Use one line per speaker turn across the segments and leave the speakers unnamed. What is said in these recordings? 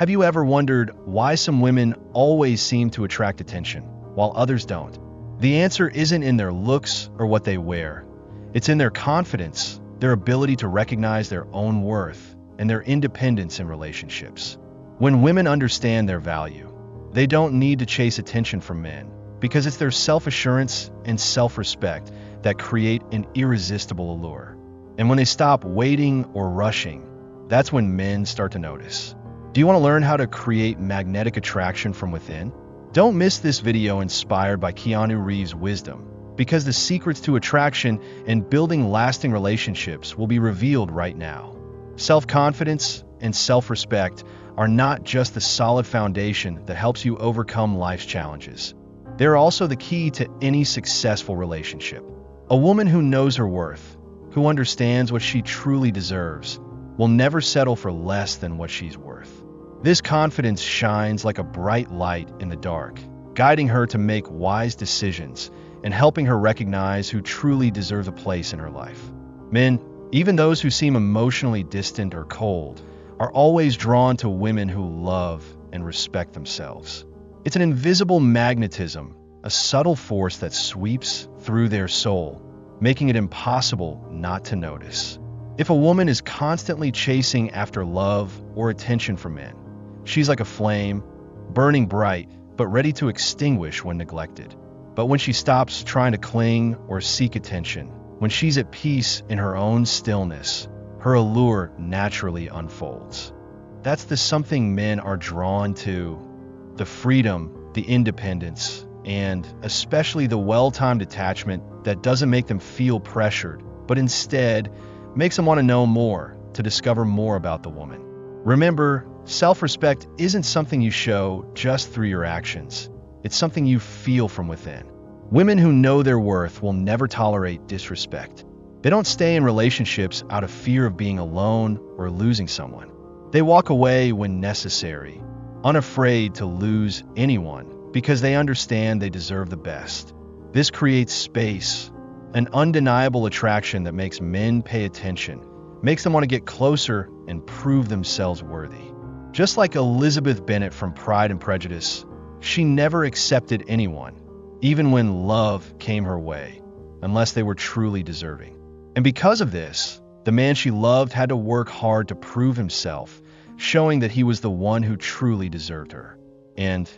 Have you ever wondered why some women always seem to attract attention, while others don't? The answer isn't in their looks or what they wear. It's in their confidence, their ability to recognize their own worth, and their independence in relationships. When women understand their value, they don't need to chase attention from men, because it's their self-assurance and self-respect that create an irresistible allure. And when they stop waiting or rushing, that's when men start to notice. Do you want to learn how to create magnetic attraction from within? Don't miss this video inspired by Keanu Reeves' wisdom, because the secrets to attraction and building lasting relationships will be revealed right now. Self-confidence and self-respect are not just the solid foundation that helps you overcome life's challenges. They're also the key to any successful relationship. A woman who knows her worth, who understands what she truly deserves, will never settle for less than what she's worth. This confidence shines like a bright light in the dark, guiding her to make wise decisions and helping her recognize who truly deserves a place in her life. Men, even those who seem emotionally distant or cold, are always drawn to women who love and respect themselves. It's an invisible magnetism, a subtle force that sweeps through their soul, making it impossible not to notice. If a woman is constantly chasing after love or attention from men, she's like a flame, burning bright, but ready to extinguish when neglected. But when she stops trying to cling or seek attention, when she's at peace in her own stillness, her allure naturally unfolds. That's the something men are drawn to: the freedom, the independence, and especially the well-timed attachment that doesn't make them feel pressured, but instead makes them want to know more, to discover more about the woman. Remember, self-respect isn't something you show just through your actions. It's something you feel from within. Women who know their worth will never tolerate disrespect. They don't stay in relationships out of fear of being alone or losing someone. They walk away when necessary, unafraid to lose anyone because they understand they deserve the best. This creates space, an undeniable attraction that makes men pay attention, makes them want to get closer and prove themselves worthy. Just like Elizabeth Bennet from Pride and Prejudice, she never accepted anyone, even when love came her way, unless they were truly deserving. And because of this, the man she loved had to work hard to prove himself, showing that he was the one who truly deserved her. And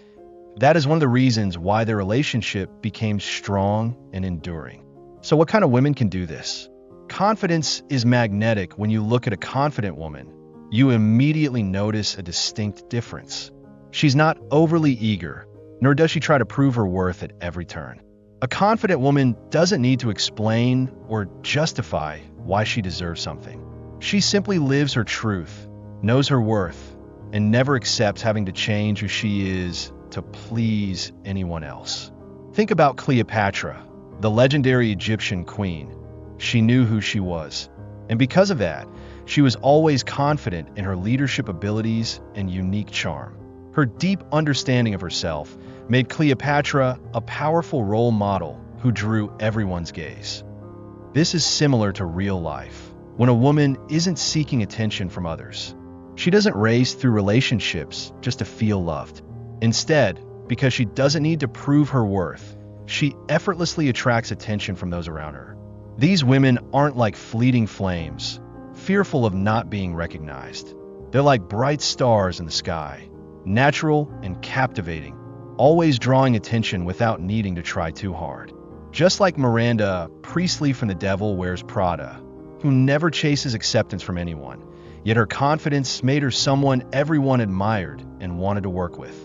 that is one of the reasons why their relationship became strong and enduring. So what kind of women can do this? Confidence is magnetic. When you look at a confident woman, you immediately notice a distinct difference. She's not overly eager, nor does she try to prove her worth at every turn. A confident woman doesn't need to explain or justify why she deserves something. She simply lives her truth, knows her worth, and never accepts having to change who she is to please anyone else. Think about Cleopatra, the legendary Egyptian queen. She knew who she was, and because of that, she was always confident in her leadership abilities and unique charm. Her deep understanding of herself made Cleopatra a powerful role model who drew everyone's gaze. This is similar to real life. When a woman isn't seeking attention from others, she doesn't race through relationships just to feel loved. Instead, because she doesn't need to prove her worth, she effortlessly attracts attention from those around her. These women aren't like fleeting flames, fearful of not being recognized. They're like bright stars in the sky, natural and captivating, always drawing attention without needing to try too hard. Just like Miranda Priestley from The Devil Wears Prada, who never chases acceptance from anyone, yet her confidence made her someone everyone admired and wanted to work with.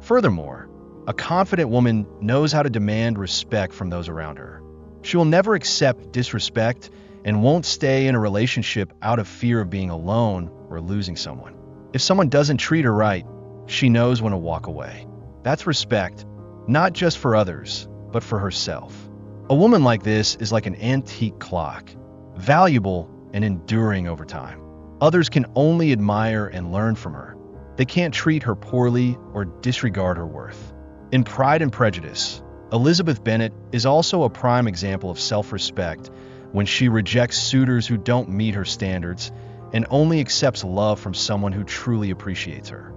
Furthermore, a confident woman knows how to demand respect from those around her. She will never accept disrespect and won't stay in a relationship out of fear of being alone or losing someone. If someone doesn't treat her right, she knows when to walk away. That's respect, not just for others, but for herself. A woman like this is like an antique clock, valuable and enduring over time. Others can only admire and learn from her. They can't treat her poorly or disregard her worth. In Pride and Prejudice, Elizabeth Bennet is also a prime example of self-respect when she rejects suitors who don't meet her standards and only accepts love from someone who truly appreciates her.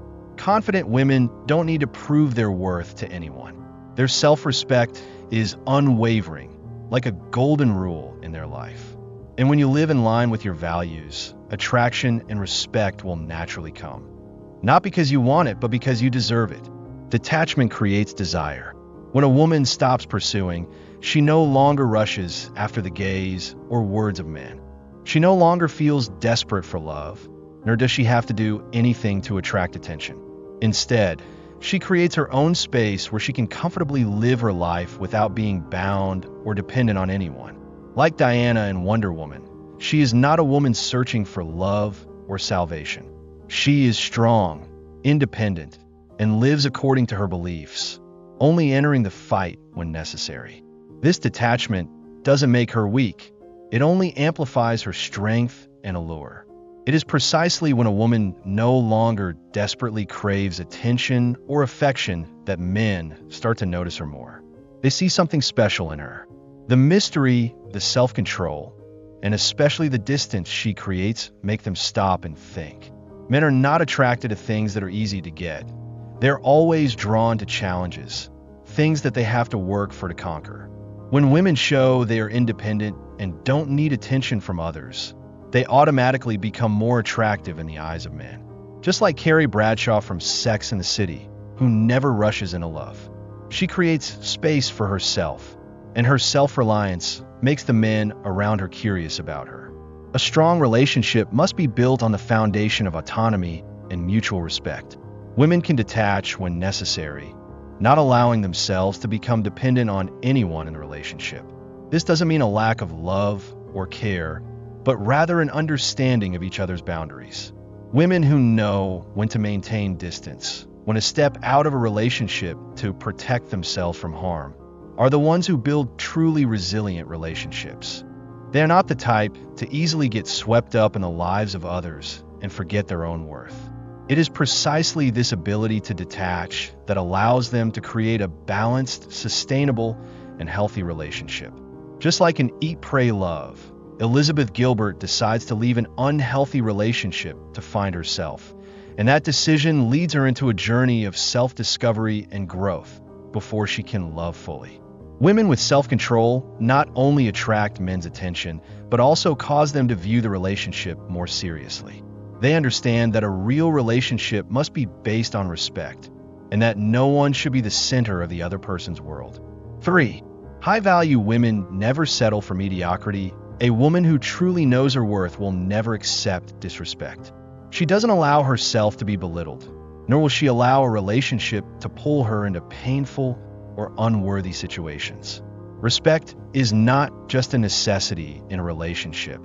Confident women don't need to prove their worth to anyone. Their self-respect is unwavering, like a golden rule in their life. And when you live in line with your values, attraction and respect will naturally come. Not because you want it, but because you deserve it. Detachment creates desire. When a woman stops pursuing, she no longer rushes after the gaze or words of men. She no longer feels desperate for love, nor does she have to do anything to attract attention. Instead, she creates her own space where she can comfortably live her life without being bound or dependent on anyone. Like Diana in Wonder Woman, she is not a woman searching for love or salvation. She is strong, independent, and lives according to her beliefs, only entering the fight when necessary. This detachment doesn't make her weak. It only amplifies her strength and allure. It is precisely when a woman no longer desperately craves attention or affection that men start to notice her more. They see something special in her. The mystery, the self-control, and especially the distance she creates make them stop and think. Men are not attracted to things that are easy to get. They're always drawn to challenges, things that they have to work for to conquer. When women show they are independent and don't need attention from others, they automatically become more attractive in the eyes of men. Just like Carrie Bradshaw from Sex and the City, who never rushes into love. She creates space for herself, and her self-reliance makes the men around her curious about her. A strong relationship must be built on the foundation of autonomy and mutual respect. Women can detach when necessary, not allowing themselves to become dependent on anyone in a relationship. This doesn't mean a lack of love or care, but rather an understanding of each other's boundaries. Women who know when to maintain distance, when to step out of a relationship to protect themselves from harm, are the ones who build truly resilient relationships. They are not the type to easily get swept up in the lives of others and forget their own worth. It is precisely this ability to detach that allows them to create a balanced, sustainable, and healthy relationship. Just like in Eat, Pray, Love, Elizabeth Gilbert decides to leave an unhealthy relationship to find herself, and that decision leads her into a journey of self-discovery and growth before she can love fully. Women with self-control not only attract men's attention, but also cause them to view the relationship more seriously. They understand that a real relationship must be based on respect, and that no one should be the center of the other person's world. 3. High-value women never settle for mediocrity. A woman who truly knows her worth will never accept disrespect. She doesn't allow herself to be belittled, nor will she allow a relationship to pull her into painful or unworthy situations. Respect is not just a necessity in a relationship.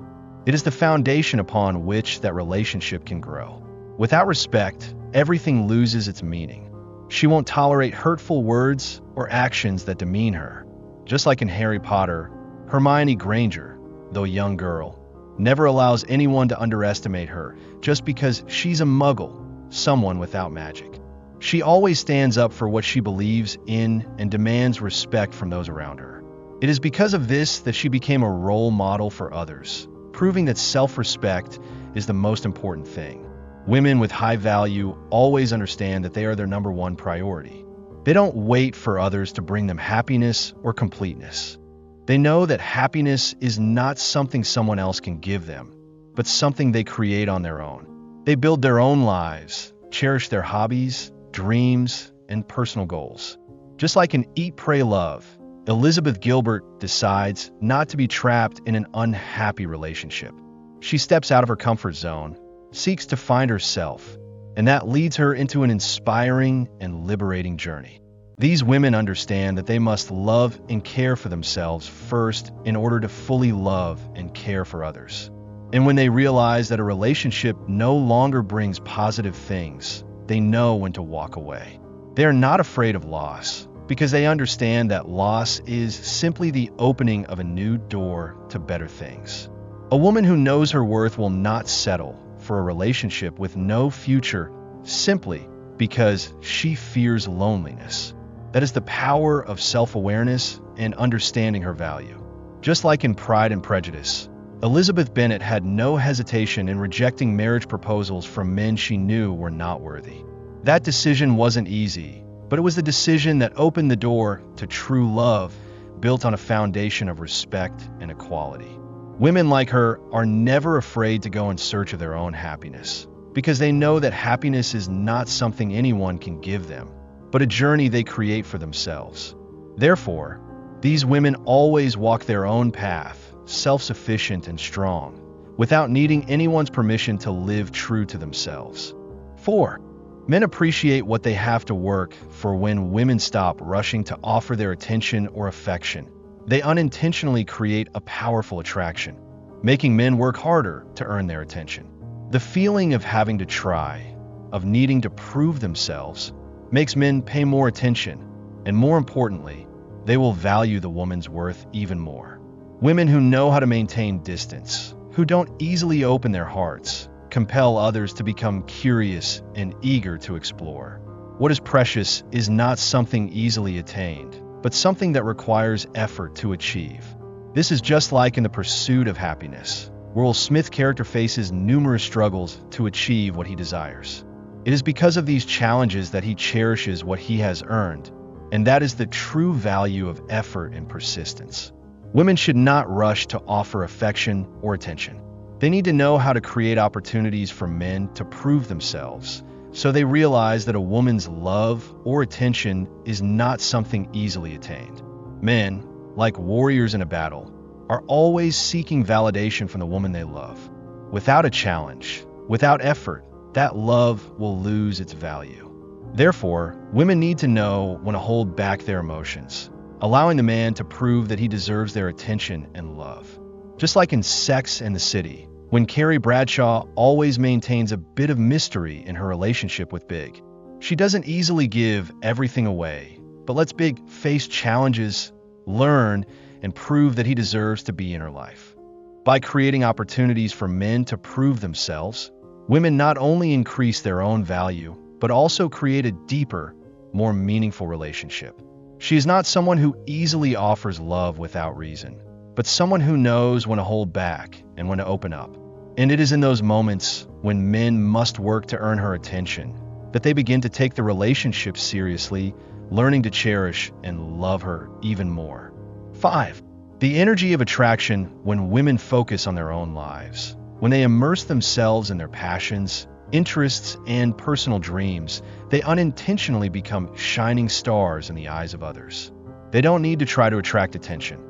It is the foundation upon which that relationship can grow. Without respect, everything loses its meaning. She won't tolerate hurtful words or actions that demean her. Just like in Harry Potter, Hermione Granger, though a young girl, never allows anyone to underestimate her just because she's a muggle, someone without magic. She always stands up for what she believes in and demands respect from those around her. It is because of this that she became a role model for others, proving that self-respect is the most important thing. Women with high value always understand that they are their number one priority. They don't wait for others to bring them happiness or completeness. They know that happiness is not something someone else can give them, but something they create on their own. They build their own lives, cherish their hobbies, dreams, and personal goals. Just like in Eat, Pray, Love, Elizabeth Gilbert decides not to be trapped in an unhappy relationship. She steps out of her comfort zone, seeks to find herself, and that leads her into an inspiring and liberating journey. These women understand that they must love and care for themselves first in order to fully love and care for others. And when they realize that a relationship no longer brings positive things, they know when to walk away. They are not afraid of loss, because they understand that loss is simply the opening of a new door to better things. A woman who knows her worth will not settle for a relationship with no future simply because she fears loneliness. That is the power of self-awareness and understanding her value. Just like in Pride and Prejudice, Elizabeth Bennet had no hesitation in rejecting marriage proposals from men she knew were not worthy. That decision wasn't easy, but it was the decision that opened the door to true love, built on a foundation of respect and equality. Women like her are never afraid to go in search of their own happiness, because they know that happiness is not something anyone can give them, but a journey they create for themselves. Therefore, these women always walk their own path, self-sufficient and strong, without needing anyone's permission to live true to themselves. 4. Men appreciate what they have to work for. When women stop rushing to offer their attention or affection, they unintentionally create a powerful attraction, making men work harder to earn their attention. The feeling of having to try, of needing to prove themselves, makes men pay more attention, and more importantly, they will value the woman's worth even more. Women who know how to maintain distance, who don't easily open their hearts, compel others to become curious and eager to explore. What is precious is not something easily attained, but something that requires effort to achieve. This is just like in The Pursuit of Happiness, where Will Smith's character faces numerous struggles to achieve what he desires. It is because of these challenges that he cherishes what he has earned, and that is the true value of effort and persistence. Women should not rush to offer affection or attention. They need to know how to create opportunities for men to prove themselves, so they realize that a woman's love or attention is not something easily attained. Men, like warriors in a battle, are always seeking validation from the woman they love. Without a challenge, without effort, that love will lose its value. Therefore, women need to know when to hold back their emotions, allowing the man to prove that he deserves their attention and love. Just like in Sex and the City, when Carrie Bradshaw always maintains a bit of mystery in her relationship with Big. She doesn't easily give everything away, but lets Big face challenges, learn, and prove that he deserves to be in her life. By creating opportunities for men to prove themselves, women not only increase their own value, but also create a deeper, more meaningful relationship. She is not someone who easily offers love without reason, but someone who knows when to hold back and when to open up. And it is in those moments when men must work to earn her attention that they begin to take the relationship seriously, learning to cherish and love her even more. 5. The energy of attraction. When women focus on their own lives, when they immerse themselves in their passions, interests, and personal dreams, they unintentionally become shining stars in the eyes of others. They don't need to try to attract attention.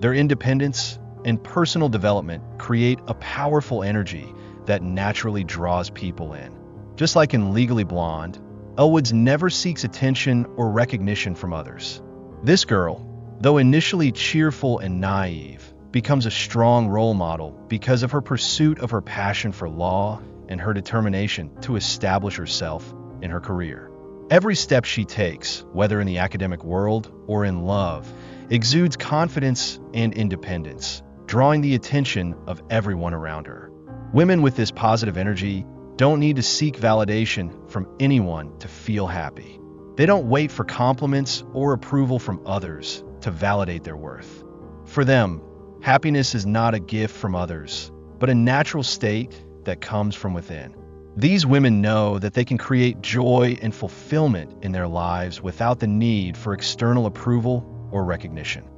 Their independence and personal development create a powerful energy that naturally draws people in. Just like in Legally Blonde, Elle Woods never seeks attention or recognition from others. This girl, though initially cheerful and naive, becomes a strong role model because of her pursuit of her passion for law and her determination to establish herself in her career. Every step she takes, whether in the academic world or in love, exudes confidence and independence, drawing the attention of everyone around her. Women with this positive energy don't need to seek validation from anyone to feel happy. They don't wait for compliments or approval from others to validate their worth. For them, happiness is not a gift from others, but a natural state that comes from within. These women know that they can create joy and fulfillment in their lives without the need for external approval or recognition.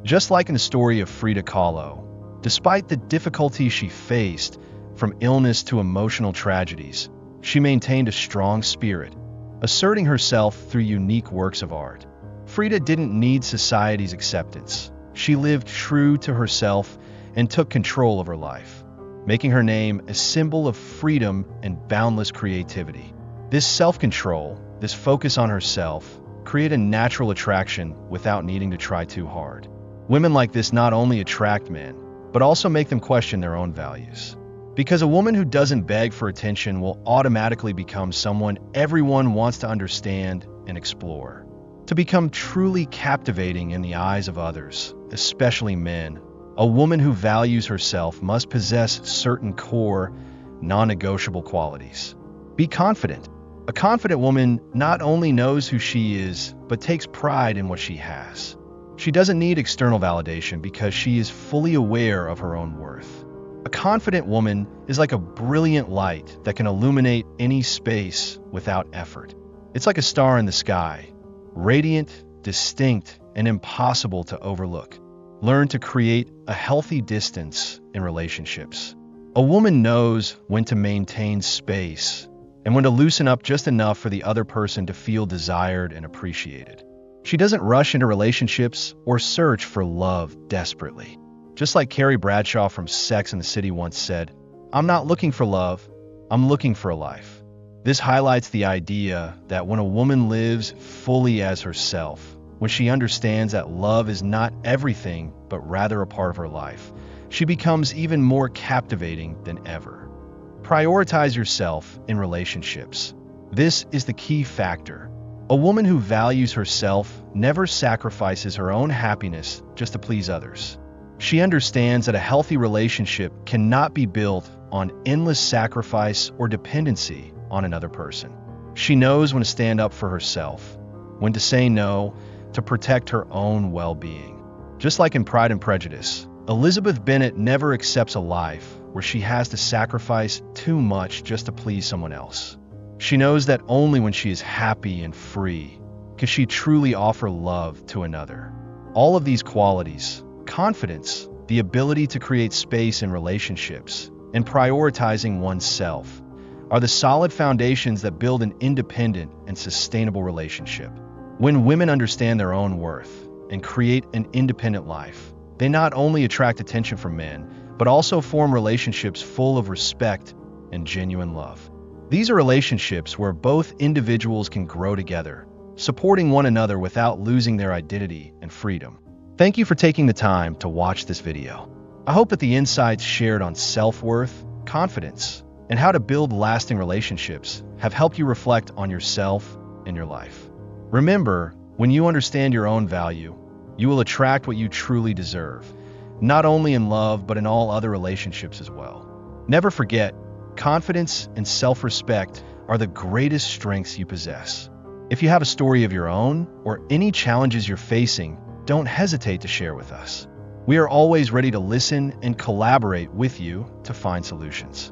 Just like in the story of Frida Kahlo, despite the difficulties she faced, from illness to emotional tragedies, she maintained a strong spirit, asserting herself through unique works of art. Frida didn't need society's acceptance. She lived true to herself and took control of her life, making her name a symbol of freedom and boundless creativity. This self-control, this focus on herself, create a natural attraction without needing to try too hard. Women like this not only attract men, but also make them question their own values. Because a woman who doesn't beg for attention will automatically become someone everyone wants to understand and explore. To become truly captivating in the eyes of others, especially men, a woman who values herself must possess certain core, non-negotiable qualities. Be confident. A confident woman not only knows who she is, but takes pride in what she has. She doesn't need external validation because she is fully aware of her own worth. A confident woman is like a brilliant light that can illuminate any space without effort. It's like a star in the sky, radiant, distinct, and impossible to overlook. Learn to create a healthy distance in relationships. A woman knows when to maintain space and when to loosen up just enough for the other person to feel desired and appreciated. She doesn't rush into relationships or search for love desperately. Just like Carrie Bradshaw from Sex and the City once said, "I'm not looking for love, I'm looking for a life." This highlights the idea that when a woman lives fully as herself, when she understands that love is not everything but rather a part of her life, she becomes even more captivating than ever. Prioritize yourself in relationships. This is the key factor. A woman who values herself never sacrifices her own happiness just to please others. She understands that a healthy relationship cannot be built on endless sacrifice or dependency on another person. She knows when to stand up for herself, when to say no, to protect her own well-being. Just like in Pride and Prejudice, Elizabeth Bennet never accepts a life where she has to sacrifice too much just to please someone else. She knows that only when she is happy and free can she truly offer love to another. All of these qualities, confidence, the ability to create space in relationships, and prioritizing oneself, are the solid foundations that build an independent and sustainable relationship. When women understand their own worth and create an independent life, they not only attract attention from men, but also form relationships full of respect and genuine love. These are relationships where both individuals can grow together, supporting one another without losing their identity and freedom. Thank you for taking the time to watch this video. I hope that the insights shared on self-worth, confidence, and how to build lasting relationships have helped you reflect on yourself and your life. Remember, when you understand your own value, you will attract what you truly deserve, not only in love, but in all other relationships as well. Never forget, confidence and self-respect are the greatest strengths you possess. If you have a story of your own or any challenges you're facing, don't hesitate to share with us. We are always ready to listen and collaborate with you to find solutions.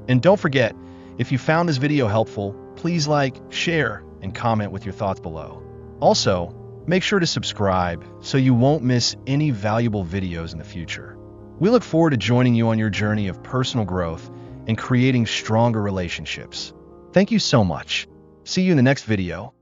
And don't forget, if you found this video helpful, please like, share, and comment with your thoughts below. Also, make sure to subscribe so you won't miss any valuable videos in the future. We look forward to joining you on your journey of personal growth and creating stronger relationships. Thank you so much. See you in the next video.